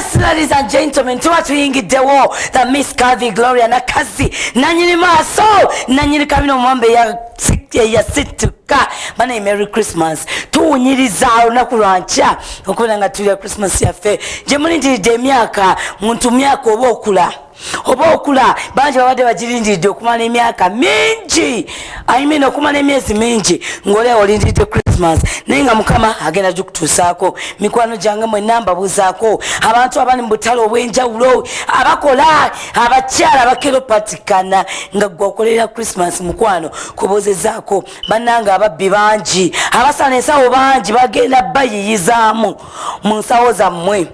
Yes, ladies and gentlemen, tuwa tuyingiddewo the Miss Calvi Gloria Nakazi nanyini maaso nanyini kabino mwambe ya situka bana Merry Christmas tuwunyiriza olunaku lwanca okubona nga tuli ya Christmas yaffe gye mulindiridde emyaka muntu myaka oba okula bangi babadde bagirindiridde okumala emyaka mingi okumala emyezi mingi ng'olea olindiridde Christmas naye nga Mukama agenda gikutuusaako. Mikwano gyange mwenna mbabuuzaako abantu abali mu butale obw'enjawulo abakola abakyala abakera opatikana nga gwe okolerera Christmas mukwano kubuuzizaako bannange ababbi bangi abasala ensawo bangi bagenda bayiyizaamu mu nsawo zammwe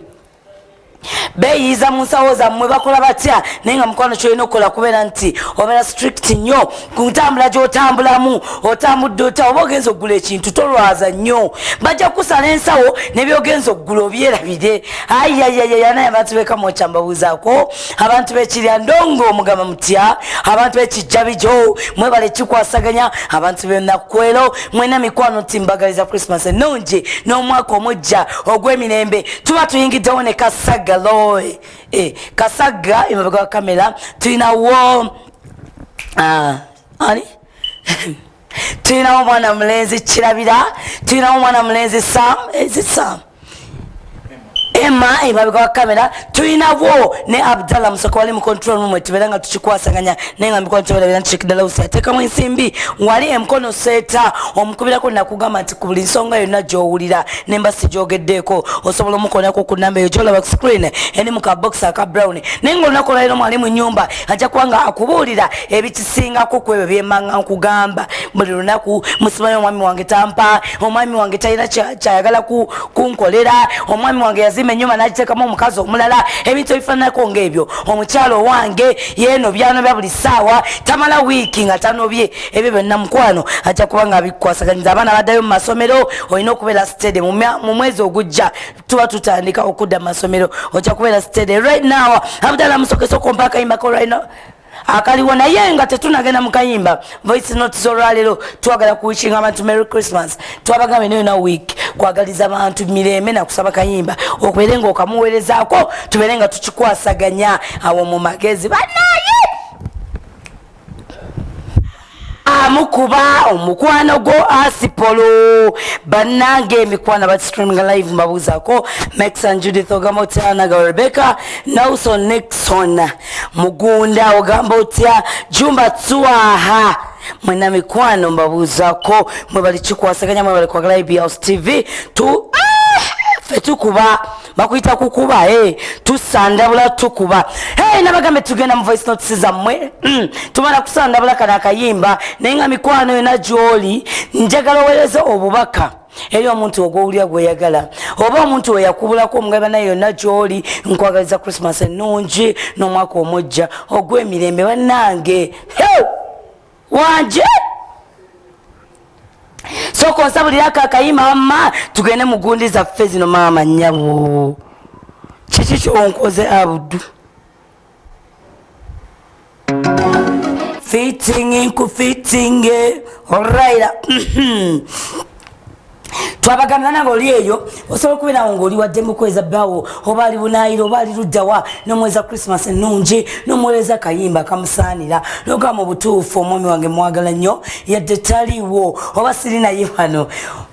beyiza mu nsawo zammwe bakola batya naye nga mukwano kyolina okukola kubeera nti obeera strict nnyo ku ntambula gy'otambulamu otambudde ota oba ogenza okugula ekintu tolwaza nnyo bajja kusala ensawo nebyogenza okugula obyerabire ayayayaya naye abantu bekamwokya mbabuuzaako abantu b'ekirya ndongo omugamba mutya abantu b'ekijjabijo mwebale kikwasaganya abantu b'ennakwero mwena mikwano timbagaliza Christmas ennungi n'omwaka omujja ogw'emirembe tuba tuyingiddewo ne Kasaga Loy Kasaga imabega wa kamera tulinawo ani tulinawo mwana mulenzi Kirabira tulinawo mwana mulenzi Sam Emma imabega wa kamera tulinawo ne Abdallah Musoko wali mu control room tuberanga tukikwasaganya nenga mbiko tubera nchikidala usateka mu nsimbi wali emkono seta omukubirako nakugamba nti ku buli nsonga yonna gy'owulira nemba sijogeddeko osobola omukolako ku namba eyo gy'olaba ku screen eni mu kabox aka brown nenga olunaku lero mwali mu nyumba ajja kubanga akubuulira ebikisingako ku ebyo byemmanga nkugamba buli lunaku musimanyi omwami wange tampa omwami wange talina kyayagala kunkolera omwami wange yazima enyuma n'agiteekamu omukazi omulala ebintu ebifaananako ng'ebyo omukyalo wange yeeno byanobya buli ssaawa tamala wiiki nga tanobye ebyo byonna mukwano ajja kuba nga abikwasaganyiza abaana baddayo mu masomero olina okubeera stede mu mwezi ogujja tuba tutandika okudda mu masomero ojja kubeera stede right now Abdallah Musokesa okompa akayimbako right now akaliwo naye nga tetunagenda mu kayimba voice note z'olwaleero twagala kuwishinga abantu Merry Christmas twabagambe nayo na week kwagaliza abantu mirembe na kusaba kayimba okubeere nga okamuweerezaako tubeere nga tukikwasaganya awo mu magezi banaye amukuba omukwano go Asipolo bannange emikwano bati streaming live mbabuuzaako Max and Judith ogamba otya naga Rebecca Nelson Nixon Mugunda ogamba otya Jumba Tsuaha mwena mikwano mbabuuzaako mwebali kikwasaganya mwebali kwagala IBS TV fetukuba bakuyita kukuba tusandabula tukuba nabagambe tugenda mu voice notes zammwe tumala kusandabula kana akayimba naye nga mikwano yona gy'oli njagala oweereze obubaka eri omuntu ogwowulira gweyagala oba omuntu weyakubulako omugaba naye yonna gy'oli nkwagaliza Christmas ennungi n'omwaka omujja ogw'emirembe bannange wanje soko nsabulira akakayima amma tugende mu gundi zaffe zino maama nnyabo kiki kyonkoze Abdu fitting alright twabagamba nange oli eyo osobola okubeerawo ng'oli wadde mukweza bbawo oba ali bunaayiro oba ali luddawa n'omweza Christmas ennungi n'omuweereza kayimba kamusaanira n'ogamba mu butuufu omwami wange mwagala nnyo yadde taliwo oba siri naye wano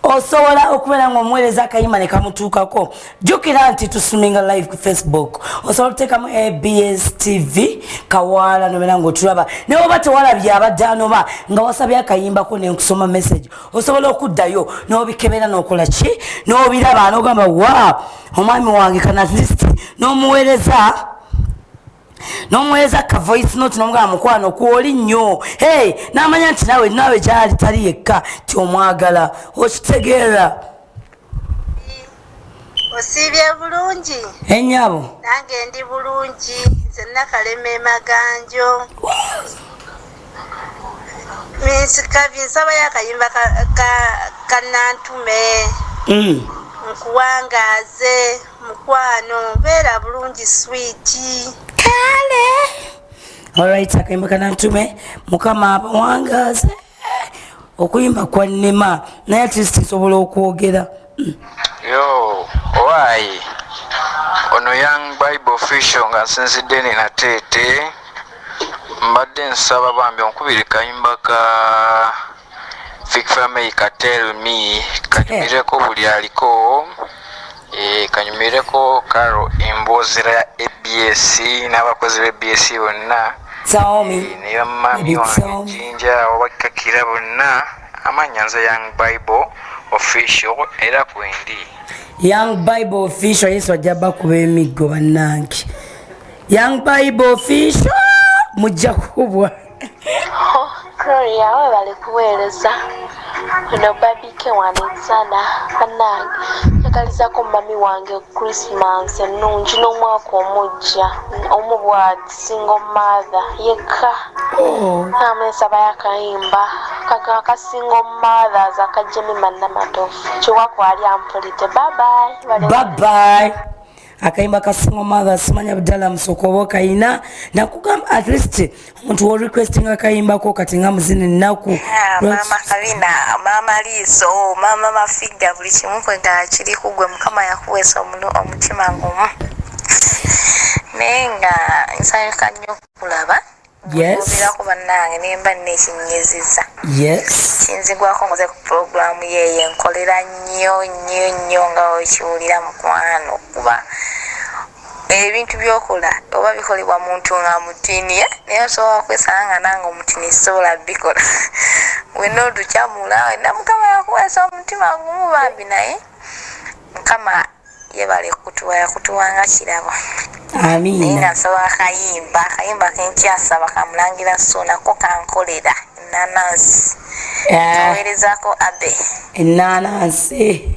osobola okubeera ng'omuweereza akayimba ne kamutuukako jjukira nti tusuminga live ku Facebook osobola okuteekamu ABS TV kawaala nobeera ng'otulaba naye oba tewalabye abadde anoba nga wasabye akayimbako nenkusoma message osobola okuddayo n'obikebera n'okola ki n'obiraba n'ogamba wa omwami wange kana at least n'omuweereza ka voice note n'omugamba mukwano kwoli nnyo n'amanya nti nawe gyali tali yekka ti omwagala okitegeera osiibye bulungi ennyabo nange ndi bulungi nze Nakalema Maganjo nsaba yakayimba kanantume nkuwangaaze mukwano beera bulungi sweeti kale alright akayimba kanantume mukama abawangaaze okuyimba kwa nnema naye at least nsobola okwogera yo owaayi ono Young Bible Official nga nsinzidde nina Teete mbadde nsaba bambi onkubire kayimba ka Vic Family ka Tell Me kanyumireko buli aliko kanyumireko karo embozera ya ABS n'abakozi b'ABS bonna ne bamami wange Jinja obakakira bonna amanya nze Young Bible Official era kwendi Young Bible Official Yesu ajaba kuba emiggo bannange Young Bible Official mujja kubwa Gloria we bali kuweereza ono babike wanitsana bannange njagalizako mami wange Christmas ennungi n'omwaka omujja omubwati single mother yekka amensaba yakayimba kaka single mothers akajjemi mannamatofu kiwako ali ampulidde bye akayimba ka single mother simanya budala musokobo kayina nakugamba at least omuntu wo requesting akayimba ko kati nga muzine naku mama Kalina mama Liso mama Mafiga buli kimu kwega kiri kugwe mukama yakuwesa omutima ngumu nenga nsanyuka nnyo kulaba yes ko bannange nemba nekinyeziza yes kinzigwako ngoze ku program yeye nkolera nnyo nga okiwulira mukwano kuba ebintu byokola oba bikolebwa muntu nga mutini naye osobola kwesanga nange omutini sobola bikola wena odukyamula na mukama yakuwesa omutima gumu bambi naye mukama yebale yakutuwanga kirabo amina nga nsaba akayimba kenkyasaba kamulangira so nako kankolera enanansi kaweerezako abe enanansi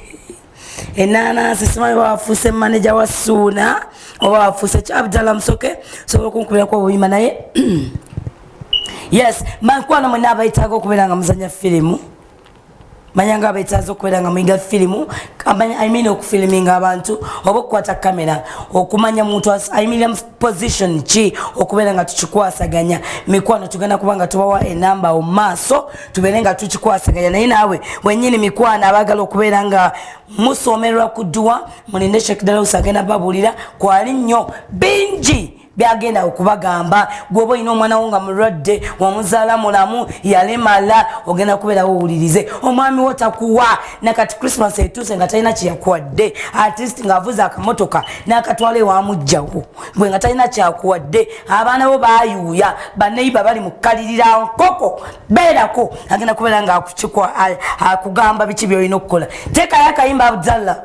simanyi wafuuse manager wa Suuna oba wafuuse Abdallah Musoke sobola okunkubirako obuyima naye yes mankwano mwena abayitaaga okubeera nga muzanya firimu manyanga abayitaaza okubeera nga muyiga firimu okufiliminga abantu oba okukwata kamera okumanya muntu ayimira mu position ki okubeera nga tukikwasaganya mikwano tugenda kuba nga tubawa enamba mu maaso tubeere nga tukikwasaganya naye naawe wennyini mikwano abaagala okubeera nga musomerwa ku dduwa mulinde Sheikh agenda babuulira kwali nnyo bingi byagenda okubagamba gwoba olina omwana wo nga mulwadde wamuzaala mulamu yalemala ogenda kubeera wowulirize omwami wo takuwa nakati Christmas etuuse nga talina kyeyakuwadde at least ng'avuze akamotoka n'akatwala ewamugjawo gwe nga talina kyakuwadde abaana bo baayuuya baneiba bali mu kkalirira nkoko beerako agenda kubeera nga akugamba biki byolina okukola teekayo akayimba Abdallah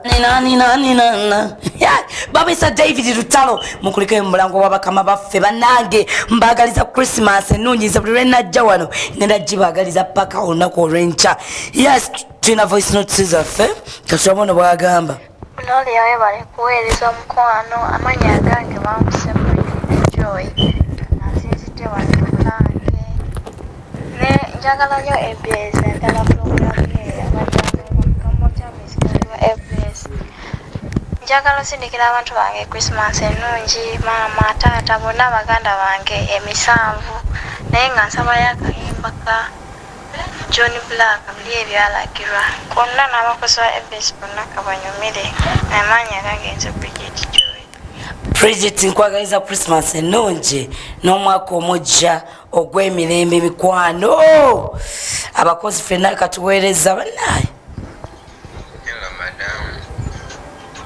babisa David Lutalo mukulike mu mulango w'abakama baffe bannange mbagaliza Christmas ennungiza buli lwe najja wano ngenda gibagaliza paka olunaku olw'enkya yes tulina voice notes zaffe katulabona bwagamba Gloria we bali kuweereza mukwano amanya agange bamusema Joy nasinzidde wano bannange ne njagala nnyo ABS naddala program ye ABS njagala osindikira abantu bange Christmas ennungi maama taata bonna baganda bange emisanvu naye nga nsaba yakayimba ka John Black buli ebyalagirwa konna n'abakozi ba ABS bonna kabanyumire amanya gagenze Bridget nkwagaliza Christmas ennungi n'omwaka omujja ogw'emirembe mikwano abakozi ffenna katuweereza bannaye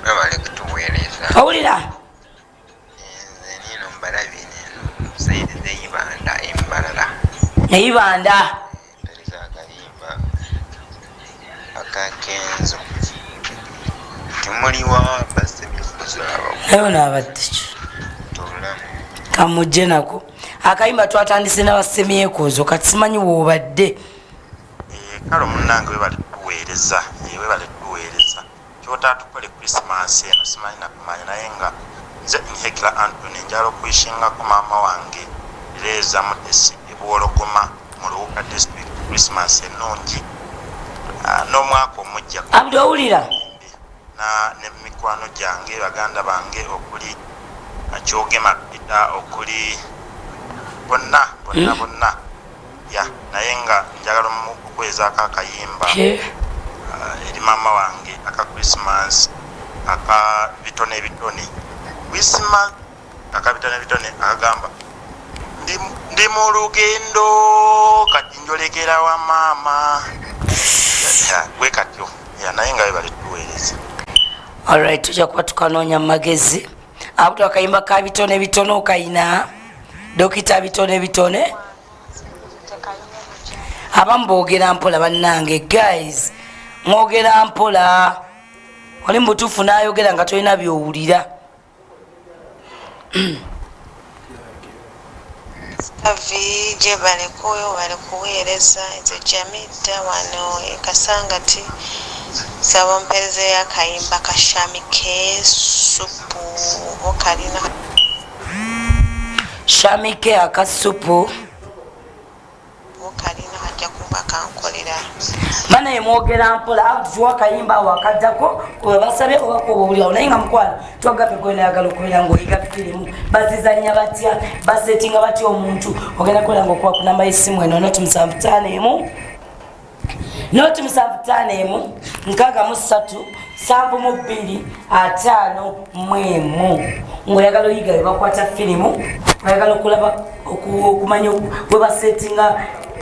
babale kutuweereza owulira nino mbalabi nino saidi zeyibanda embalala eyibanda mperiza akalimba akakenzo timuliwa basemikuzaabo nayo naabadde tolamu kamujje nako akayimba twatandise n'abasemyekozo kati simanyi woobadde kale omunnange webali tuweereza webali tuweereza kyotatukole Christmas eno simanyi nakumanya naye nga nze Nhekira Anthony njala okwishingako maama wange Leza Mutesi ebuwologoma mu Luwuka district Christmas ennungi n'omwaka omujja Abdu owulira ne mikwano gyange baganda bange okuli Kyogema Peter okuli bonna ya naye nga njagala okwezaako akayimba eri maama wange aka Christmas aka bitone Christmas akabitane bitone agamba ndi mu lugendo kati njolekera wa mama gwe katyo naye nga bali tuweereza. Alright, tujja kuba tukanoonya magezi abuto akayimba ka bitone bitono kayina dokita bitone bitone abamu boogera mpola bannange guys mwogera mpola oli mutuufu n'ayogera nga tolina byowulira. avije bali kuweereza nze Jamida wano Kasangati saba mpereze yakayimba kashamike supu okalina shamike akasupu okalina kajja kuba kankolera mana yemwogera mpola abutuwa kayimba wakajjako webasabye obakobaulirawo naye nga mukwano twagape gwenayagala okubeera ngaoyiga firimu bazizanya batya basetinga batya omuntu ogenda kubeera ngaokuba ku namba y'essimu eno noti 751 noti 751 63 72 5 ng'oyagala oyiga webakwata firimu oyagala okulaba okumanya webasetinga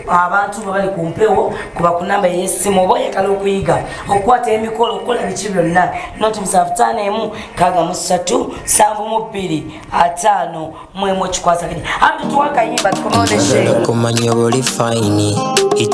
abantu bali ku mpewo kuba ku namba y'essimu oba oyagala okuyiga okukwata emikolo okukola biki byonna noti 751 63 72 5 kikwasaganya abdu tuwakayimba tukomeoneshe